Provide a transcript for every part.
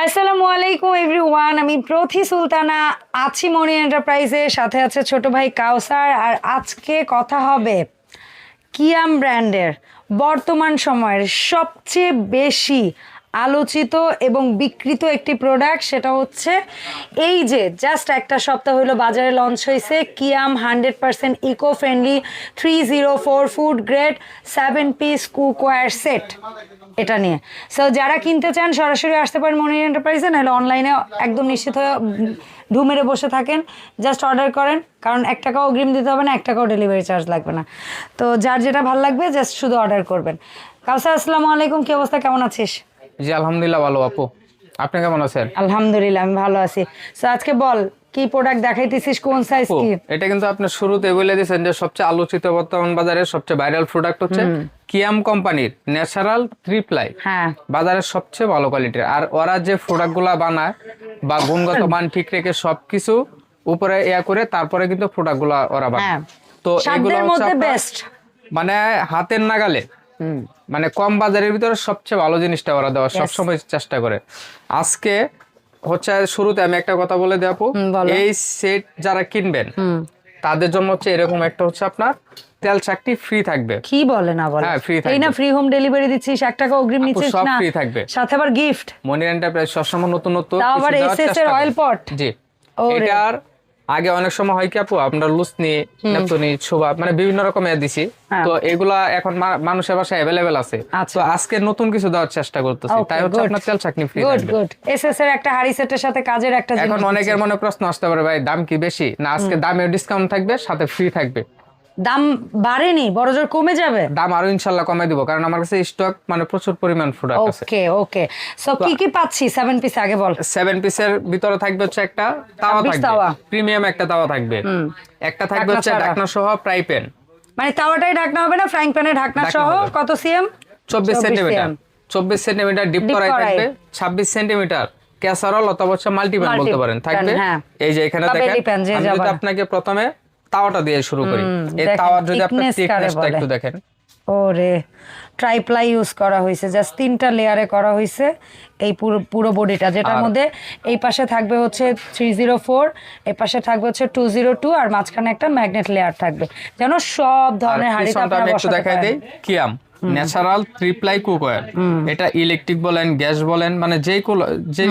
আসসালামু আলাইকুম এভরিওয়ান, আমি প্রথি সুলতানা আছি মনি এন্টারপ্রাইজের সাথে আছে ছোট ভাই কাউসার। আর আজকে কথা হবে কিয়াম ব্র্যান্ডের বর্তমান সময়ের সবচেয়ে বেশি আলোচিত এবং বিক্রিত একটি প্রোডাক্ট, সেটা হচ্ছে এই যে জাস্ট একটা সপ্তাহ হলো বাজারে লঞ্চ হয়েছে Kiam 100% eco friendly 304 food grade 7 piece cookware set. এটা নিয়ে সো যারা কিনতে চান সরাসরি আসতে পারেন মনি এন্টারপ্রাইজে, নাহলে অনলাইনে একদম নিশ্চিত হয়ে ঢু মেরে বসে থাকেন, জাস্ট অর্ডার করেন, কারণ 1 টাকাও অগ্রিম দিতে হবে না, 1 টাকাও ডেলিভারি চার্জ লাগবে না। তো যার যেটা ভালো লাগবে জাস্ট শুধু অর্ডার করবেন। কাউসার আসসালামু আলাইকুম, কি অবস্থা, কেমন আছিস? জি আলহামদুলিল্লাহ ভালো আপু, আপনি কেমন আছেন? আলহামদুলিল্লাহ আমি ভালো আছি। সো আজকে বল কি প্রোডাক্ট দেখাইতেছিস, কোন সাইজ কি? এটা কিন্তু আপনি শুরুতে বলে দিয়েছেন যে সবচেয়ে আলোচিত বর্তমান বাজারের সবচেয়ে ভাইরাল প্রোডাক্ট হচ্ছে কিয়াম কোম্পানির ন্যাচারাল ট্রিপ্লাই। হ্যাঁ, বাজারের সবচেয়ে ভালো কোয়ালিটির, আর ওরা যে প্রোডাক্টগুলো বানায় বা গুণগত মান ঠিক রেখে সবকিছু উপরে ইয়া করে তারপরে কিন্তু প্রোডাক্টগুলো ওরা বানায়। তো এগুলো হচ্ছে বেস্ট, মানে হাতের নাগালে, মানে কম বাজারের ভিতরে সবচেয়ে ভালো জিনিসটা ওরা দেওয়ার সবসময় চেষ্টা করে। আজকে হচ্ছে শুরুতে আমি একটা কথা বলে দেবো, এই সেট যারা কিনবেন তাদের জন্য হচ্ছে এরকম একটা হচ্ছে আপনার তেল চাকতি ফ্রি থাকবে। কি বলে না বলে? হ্যাঁ, ফ্রি থাকবে। এই না ফ্রি হোম ডেলিভারি দিচ্ছিস, 1 টাকা অগ্রিম নিচ্ছিস সব না, ফ্রি থাকবে, সাথে আবার গিফট। মনি এন্টারপ্রাইজ সবসময় নতুন নতুন তাও আবার এসএস এর অয়েল পট। জি, এটার আগে অনেক সময় হয় কি আপু, আমরা লুসনি নেপথনি ছোবা মানে বিভিন্ন রকমের দিছি, তো এগুলা এখন মানুষের বাসায় अवेलेबल আছে। তো আজকে নতুন কিছু দেওয়ার চেষ্টা করতেছি, তাই হচ্ছে আপনার তেল চাকনি ফ্রি থাকবে। গুড। এসএস এর একটা হাড়ি সেটের সাথে কাজের একটা জিনিস। এখন অনেকের মনে প্রশ্ন আসতে পারে, ভাই দাম কি বেশি? না, আজকে দামে ডিসকাউন্ট থাকবে, সাথে ফ্রি থাকবে। দাম বাড়েনি, বড়জোর কমে যাবে। দাম আরো ইনশাআল্লাহ কমাই দিব, কারণ আমার কাছে স্টক মানে প্রচুর পরিমাণ প্রোডাক্ট আছে। ওকে সো কি কি পাচ্ছি 7 পিস? আগে বল। 7 পিসের ভিতরে থাকবে হচ্ছে একটা তাওয়া থাকবে, প্রিমিয়াম একটা তাওয়া থাকবে, একটা থাকবে হচ্ছে ঢাকনা সহ ফ্রাই প্যান। মানে তাওয়াটাই ঢাকনা হবে না, ফ্রাইং প্যানে ঢাকনা সহ। কত সিএম? 24 সেন্টিমিটার। 24 সেন্টিমিটার ডিপ কড়াই থাকবে, 26 সেন্টিমিটার ক্যাসারোল অথবা হচ্ছে মাল্টিপ্যান বলতে পারেন থাকবে। এই যে এখানে দেখেন, আমি যদি আপনাকে প্রথমে তাওয়াটা দিয়ে শুরু করি, এই তাওয়ার যদি আপনি থিকনেসটা একটু দেখেন, ওরে ট্রাইপ্লাই ইউজ করা হয়েছে, জাস্ট 3টা লেয়ারে করা হয়েছে এই পুরো বডিটা, যেটার মধ্যে এই পাশে থাকবে হচ্ছে 304, এই পাশে থাকবে হচ্ছে 202, আর মাঝখানে একটা ম্যাগনেট লেয়ার থাকবে, যেন সব ধরনের হাঁড়ি আপনারা একটু দেখাই দেই। কিয়াম ন্যাচারাল ট্রিপ্লাই কুকওয়্যার, এটা ইলেকট্রিক বলেন গ্যাস বলেন মানে যেই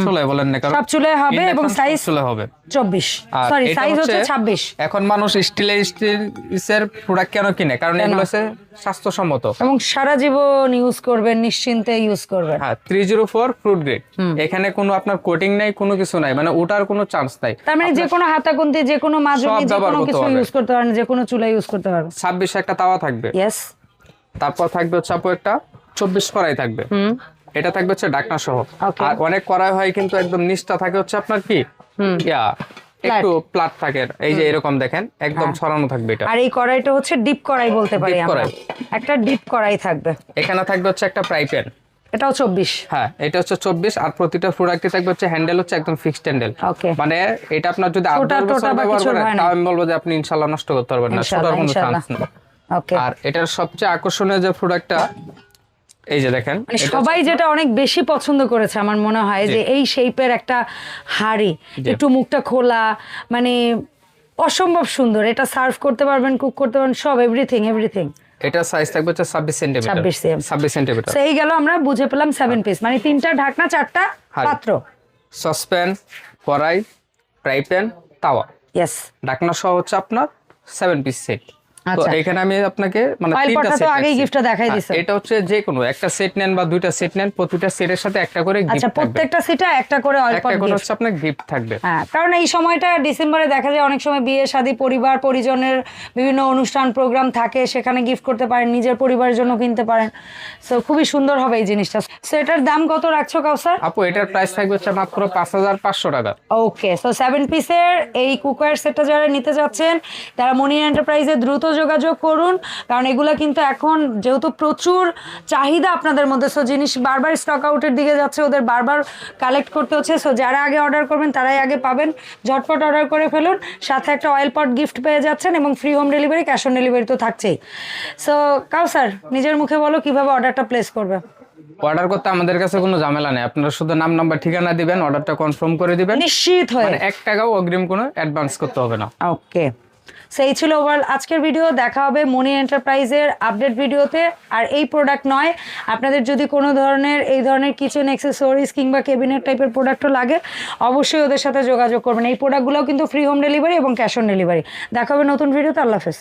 চুলায় বলেন না, কারণ সব চুলায় হবে এবং সাইজ চুলায় হবে 24, সরি সাইজ হচ্ছে 26। এখন মানুষ স্টিলের প্রোডাক্ট কেন কিনে? কারণ এগুলো হচ্ছে স্বাস্থ্যসম্মত এবং সারা জীবন ইউজ করবেন, নিশ্চিন্তে ইউজ করবেন। হ্যাঁ, 304 ফ্রুট গ্রেড, এখানে কোনো আপনার কোটিং নাই, কোনো কিছু নাই, মানে ওটার কোনো চান্স নাই। তার মানে যে কোনো হাতাকুন্তি, যে কোনো মাজনি, যে কোনো কিছু ইউজ করতে পারেন, যে কোনো চুলা ইউজ করতে পারবেন। 26 একটা তাওয়া থাকবে, ইয়েস। তারপর থাকবে হচ্ছে আপু একটা 24 কড়াই থাকবে, এটা থাকবে হচ্ছে ঢাকনা সহ। আর অনেক কড়াই হয় কিন্তু একদম নিচটা থাকে হচ্ছে আপনার কি একটু প্লাট থাকে, এই যে এরকম দেখেন একদম ছড়ানো থাকবে এটা। আর এই কড়াইটা হচ্ছে ডিপ কড়াই বলতে পারি আমরা, একটা ডিপ কড়াই থাকবে। এখানে থাকবে হচ্ছে একটা ফ্রাই প্যান, এটাও 24। হ্যাঁ, এটা হচ্ছে 24, আর প্রতিটা প্রোডাক্টে থাকবে হচ্ছে হ্যান্ডেল হচ্ছে একদম ফিক্সড হ্যান্ডেল। মানে এটা আপনার যদি আউটডোর ব্যবহার করেন তাও আমি বলবো যে আপনি ইনশাআল্লাহ নষ্ট করতে পারবেন না, ছোটার কোনো চান্স নেই। আর এটার সবচেয়ে আকর্ষণীয় যে প্রোডাক্টটা এই যে দেখেন, সবাই যেটা অনেক বেশি পছন্দ করেছে আমার মনে হয় যে এই শেপের একটা হাঁড়ি, একটু মুখটা খোলা, মানে অসম্ভব সুন্দর। এটা সার্ভ করতে পারবেন, কুক করতে পারবেন, সব এভরিথিং। এটা সাইজ থাকবে হচ্ছে 26 সেন্টিমিটার। 26 সেন্টিমিটার। সেই গেল, আমরা বুঝে পেলাম 7 পিস, মানে 3টা ঢাকনা, 4টা পাত্র, সসপ্যান, কড়াই, ফ্রাই প্যান, তাওয়া। ইয়েস। ঢাকনা সহ হচ্ছে আপনার 7 পিস সেট। তো এখানে আমি আপনাকে মানে 3টা সেট আগেই গিফটটা দেখাই দিছি। এটা হচ্ছে যে কোনো একটা সেট নেন বা 2টা সেট নেন, প্রতিটা সেটের সাথে একটা করে গিফট থাকবে। আচ্ছা, প্রত্যেকটা সেটে একটা করে অয়েল পট গিফট হচ্ছে আপনার গিফট থাকবে। হ্যাঁ, কারণ এই সময়টা ডিসেম্বরে দেখা যায় অনেক সময় বিয়ে শাদী, পরিবার পরিজনের বিভিন্ন অনুষ্ঠান প্রোগ্রাম থাকে, সেখানে গিফট করতে পারেন, নিজের পরিবারের জন্য কিনতে পারেন। সো খুবই সুন্দর হবে এই জিনিসটা। সো এটার দাম কত রাখছো কাউসার? আপু এটার প্রাইস থাকবে হচ্ছে মাত্র 5500 টাকা। ওকে, সো 7 পিসের এই কুকওয়্যার সেটটা যারা নিতে যাচ্ছেন তারা মনি এন্টারপ্রাইজে দ্রুত যোগাযোগ করুন, কারণ এগুলা কিন্তু এখন যেহেতু প্রচুর চাহিদা আপনাদের মধ্যে, সো জিনিস বারবার স্টক আউটের দিকে যাচ্ছে, ওদের বারবার কালেক্ট করতে হচ্ছে। সো যারা আগে অর্ডার করবেন তারাই আগে পাবেন, ঝটপট অর্ডার করে ফেলুন, সাথে একটা অয়েল পট গিফট পেয়ে যাচ্ছেন এবং free home delivery, cash on delivery তো থাকছেই। সো কাউসার নিজের মুখে বলো কিভাবে অর্ডারটা প্লেস করবে। অর্ডার করতে আমাদের কাছে কোনো ঝামেলা নেই, আপনারা শুধু নাম নাম্বার ঠিকানা দিবেন, অর্ডারটা কনফার্ম করে দিবেন, নিশ্চিত হয়ে। মানে 1 টাকাও অগ্রিম কোনো অ্যাডভান্স করতে হবে না। ওকে, সেই ছিল ওভারঅল আজকের ভিডিও। দেখা হবে মনি এন্টারপ্রাইজের আপডেট ভিডিওতে। আর এই প্রোডাক্ট নয়, আপনাদের যদি কোনো ধরনের এই ধরনের কিচেন অ্যাক্সেসরিজ কিংবা ক্যাবিনেট টাইপের প্রোডাক্টও লাগে, অবশ্যই ওদের সাথে যোগাযোগ করবেন। এই প্রোডাক্টগুলোও কিন্তু ফ্রি হোম ডেলিভারি এবং ক্যাশ অন ডেলিভারি। দেখা হবে নতুন ভিডিওতে। আল্লাহ হাফেজ।